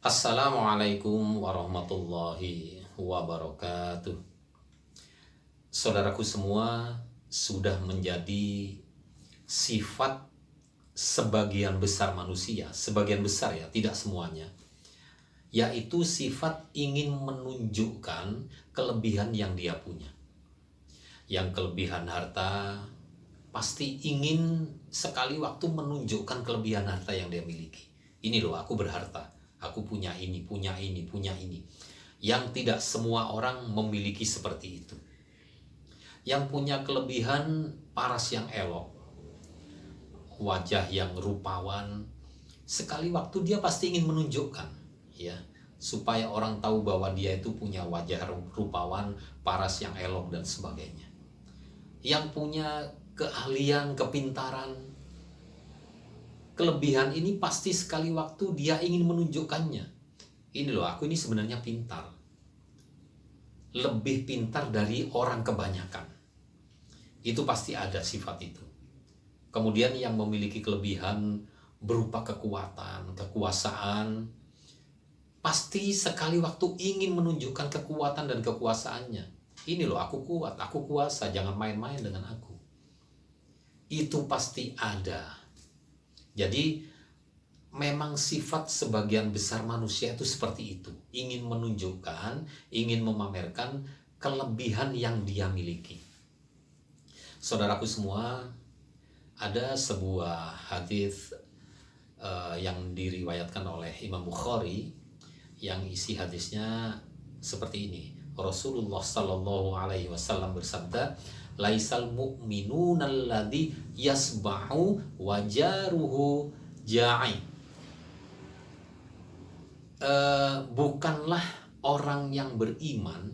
Assalamualaikum warahmatullahi wabarakatuh. Saudaraku semua, sudah menjadi sifat sebagian besar manusia, sebagian besar ya, tidak semuanya, yaitu sifat ingin menunjukkan kelebihan yang dia punya. Yang kelebihan harta, pasti ingin sekali waktu menunjukkan kelebihan harta yang dia miliki. Ini loh, aku berharta, aku punya ini, punya ini, punya ini. Yang tidak semua orang memiliki seperti itu. Yang punya kelebihan paras yang elok, wajah yang rupawan, sekali waktu dia pasti ingin menunjukkan, ya, supaya orang tahu bahwa dia itu punya wajah rupawan, paras yang elok dan sebagainya. Yang punya keahlian, kepintaran, kelebihan ini pasti sekali waktu dia ingin menunjukkannya. Ini loh, aku ini sebenarnya pintar, lebih pintar dari orang kebanyakan. Itu pasti ada sifat itu. Kemudian yang memiliki kelebihan berupa kekuatan, kekuasaan, pasti sekali waktu ingin menunjukkan kekuatan dan kekuasaannya. Ini loh, aku kuat, aku kuasa, jangan main-main dengan aku. Itu pasti ada. Jadi memang sifat sebagian besar manusia itu seperti itu. Ingin menunjukkan, ingin memamerkan kelebihan yang dia miliki. Saudaraku semua, ada sebuah hadis yang diriwayatkan oleh Imam Bukhari, yang isi hadisnya seperti ini. Rasulullah Sallallahu Alaihi Wasallam bersabda, laisal mu'minun alladhi yasba'u wajaruhu ja'i. Bukanlah orang yang beriman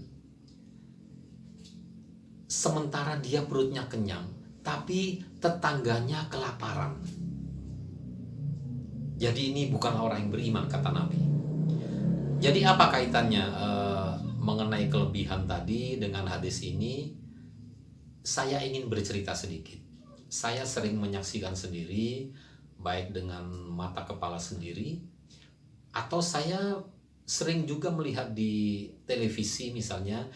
sementara dia perutnya kenyang, tapi tetangganya kelaparan. Jadi ini bukanlah orang yang beriman, kata Nabi. Jadi apa kaitannya mengenai kelebihan tadi dengan hadis ini? Saya ingin bercerita sedikit. Saya sering menyaksikan sendiri, baik dengan mata kepala sendiri, atau saya sering juga melihat di televisi misalnya,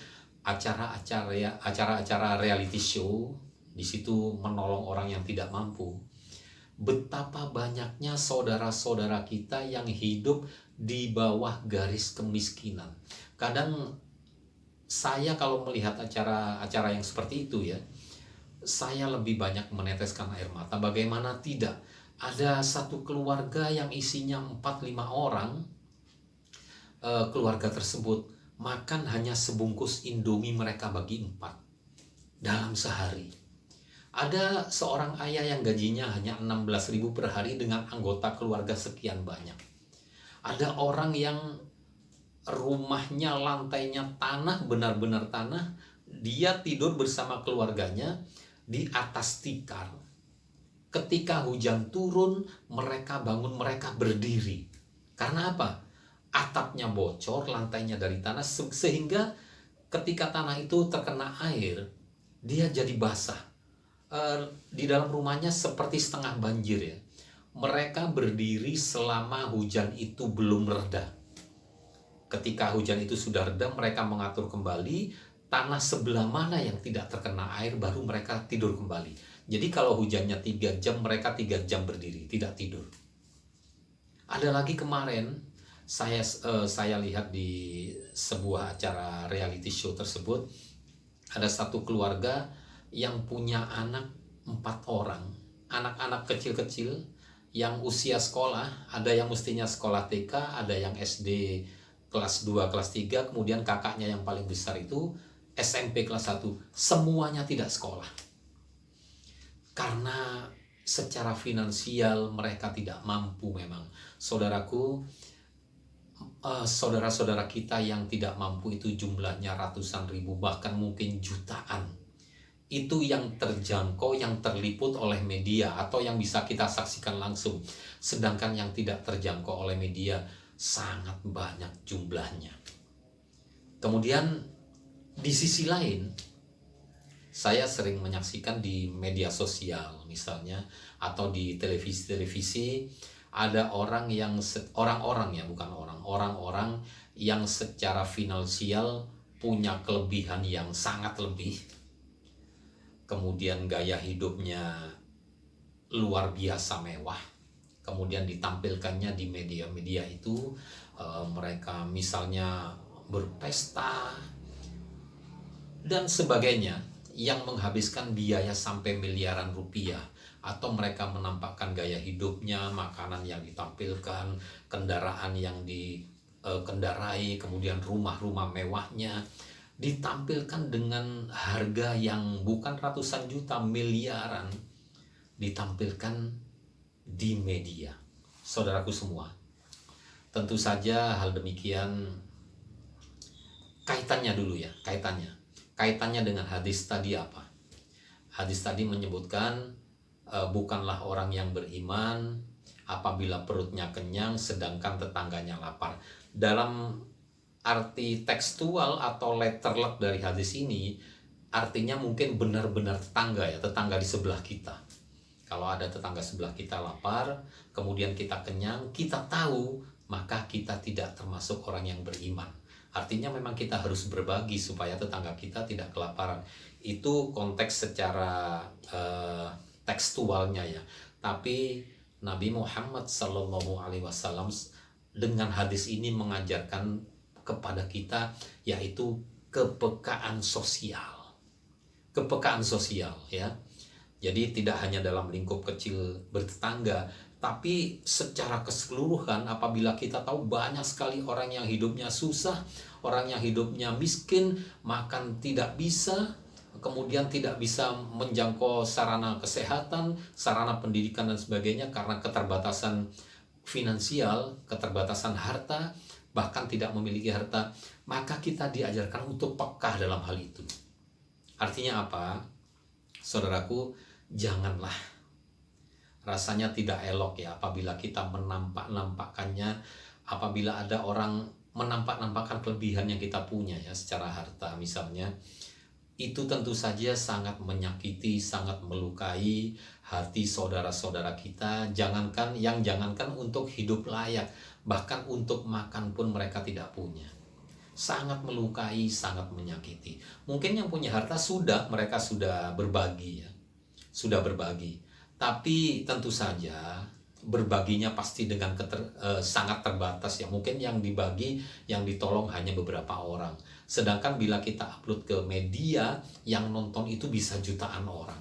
acara-acara reality show, di situ menolong orang yang tidak mampu. Betapa banyaknya saudara-saudara kita yang hidup di bawah garis kemiskinan. Kadang saya kalau melihat acara-acara yang seperti itu ya, saya lebih banyak meneteskan air mata. Bagaimana tidak? Ada satu keluarga yang isinya 4-5 orang, keluarga tersebut makan hanya sebungkus Indomie mereka bagi 4 dalam sehari. Ada seorang ayah yang gajinya hanya 16.000 per hari dengan anggota keluarga sekian banyak. Ada orang yang rumahnya lantainya tanah, benar-benar tanah, dia tidur bersama keluarganya di atas tikar. Ketika hujan turun, mereka bangun, mereka berdiri. Karena apa? Atapnya bocor, lantainya dari tanah, sehingga ketika tanah itu terkena air, dia jadi basah. Di dalam rumahnya seperti setengah banjir ya. Mereka berdiri selama hujan itu belum reda. Ketika hujan itu sudah reda, mereka mengatur kembali tanah sebelah mana yang tidak terkena air, baru mereka tidur kembali. Jadi kalau hujannya 3 jam, mereka 3 jam berdiri, tidak tidur. Ada lagi kemarin, saya lihat di sebuah acara reality show tersebut, ada satu keluarga yang punya anak 4 orang, anak-anak kecil-kecil yang usia sekolah. Ada yang mestinya sekolah TK, ada yang SD kelas 2, kelas 3, kemudian kakaknya yang paling besar itu SMP kelas 1. Semuanya tidak sekolah. Karena secara finansial mereka tidak mampu memang. Saudaraku, saudara-saudara kita yang tidak mampu itu jumlahnya ratusan ribu, bahkan mungkin jutaan. Itu yang terjangkau, yang terliput oleh media atau yang bisa kita saksikan langsung. Sedangkan yang tidak terjangkau oleh media sangat banyak jumlahnya. Kemudian di sisi lain, saya sering menyaksikan di media sosial misalnya, atau di televisi-televisi, ada orang-orang ya, bukan orang-orang yang secara finansial punya kelebihan yang sangat lebih, kemudian gaya hidupnya luar biasa mewah, kemudian ditampilkannya di media-media itu, mereka misalnya berpesta dan sebagainya, yang menghabiskan biaya sampai miliaran rupiah, atau mereka menampakkan gaya hidupnya, makanan yang ditampilkan, kendaraan yang dikendarai, kemudian rumah-rumah mewahnya ditampilkan dengan harga yang bukan ratusan juta, miliaran, ditampilkan di media. Saudaraku semua, tentu saja hal demikian kaitannya dulu ya, kaitannya dengan hadis tadi apa? Hadis tadi menyebutkan bukanlah orang yang beriman apabila perutnya kenyang sedangkan tetangganya lapar. Dalam arti tekstual atau letterlet dari hadis ini, artinya mungkin benar-benar tetangga ya, tetangga di sebelah kita. Kalau ada tetangga sebelah kita lapar, kemudian kita kenyang, kita tahu, maka kita tidak termasuk orang yang beriman. Artinya memang kita harus berbagi supaya tetangga kita tidak kelaparan. Itu konteks secara tekstualnya ya. Tapi Nabi Muhammad SAW dengan hadis ini mengajarkan kepada kita, yaitu kepekaan sosial. Kepekaan sosial ya. Jadi tidak hanya dalam lingkup kecil bertetangga, tapi secara keseluruhan apabila kita tahu banyak sekali orang yang hidupnya susah, orang yang hidupnya miskin, makan tidak bisa, kemudian tidak bisa menjangkau sarana kesehatan, sarana pendidikan dan sebagainya karena keterbatasan finansial, keterbatasan harta, bahkan tidak memiliki harta, maka kita diajarkan untuk peka dalam hal itu. Artinya apa? Saudaraku, janganlah, rasanya tidak elok ya apabila kita menampak-nampakkannya, apabila ada orang menampak-nampakkan kelebihan yang kita punya ya secara harta misalnya, itu tentu saja sangat menyakiti, sangat melukai hati saudara-saudara kita. Jangankan untuk hidup layak, bahkan untuk makan pun mereka tidak punya. Sangat melukai, sangat menyakiti. Mungkin yang punya harta mereka sudah berbagi ya, sudah berbagi. Tapi tentu saja berbaginya pasti dengan sangat terbatas ya. Mungkin yang dibagi, yang ditolong hanya beberapa orang. Sedangkan bila kita upload ke media, yang nonton itu bisa jutaan orang.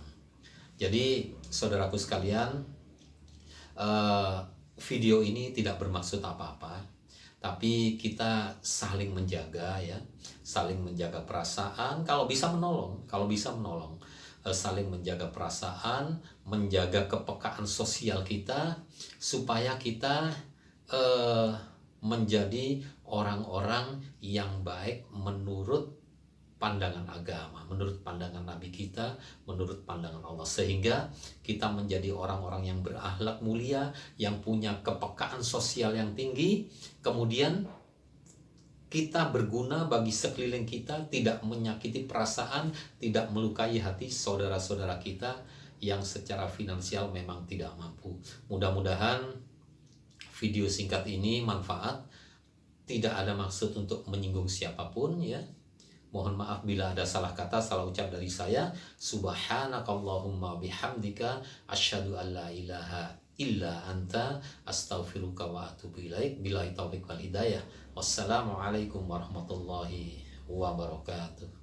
Jadi saudaraku sekalian, video ini tidak bermaksud apa-apa, tapi kita saling menjaga ya, saling menjaga perasaan, kalau bisa menolong, saling menjaga perasaan, menjaga kepekaan sosial kita, supaya kita menjadi orang-orang yang baik menurut pandangan agama, menurut pandangan Nabi kita, menurut pandangan Allah, sehingga kita menjadi orang-orang yang berakhlak mulia, yang punya kepekaan sosial yang tinggi, kemudian kita berguna bagi sekeliling kita, tidak menyakiti perasaan, tidak melukai hati saudara-saudara kita yang secara finansial memang tidak mampu. Mudah-mudahan video singkat ini manfaat, tidak ada maksud untuk menyinggung siapapun ya. Mohon maaf bila ada salah kata, salah ucap dari saya. Subhanakallahumma bihamdika asyhadu an la ilaha illa anta astaghfiruka wa atubu ilaik. Billahi taufiq wal hidayah. Wassalamualaikum warahmatullahi wabarakatuh.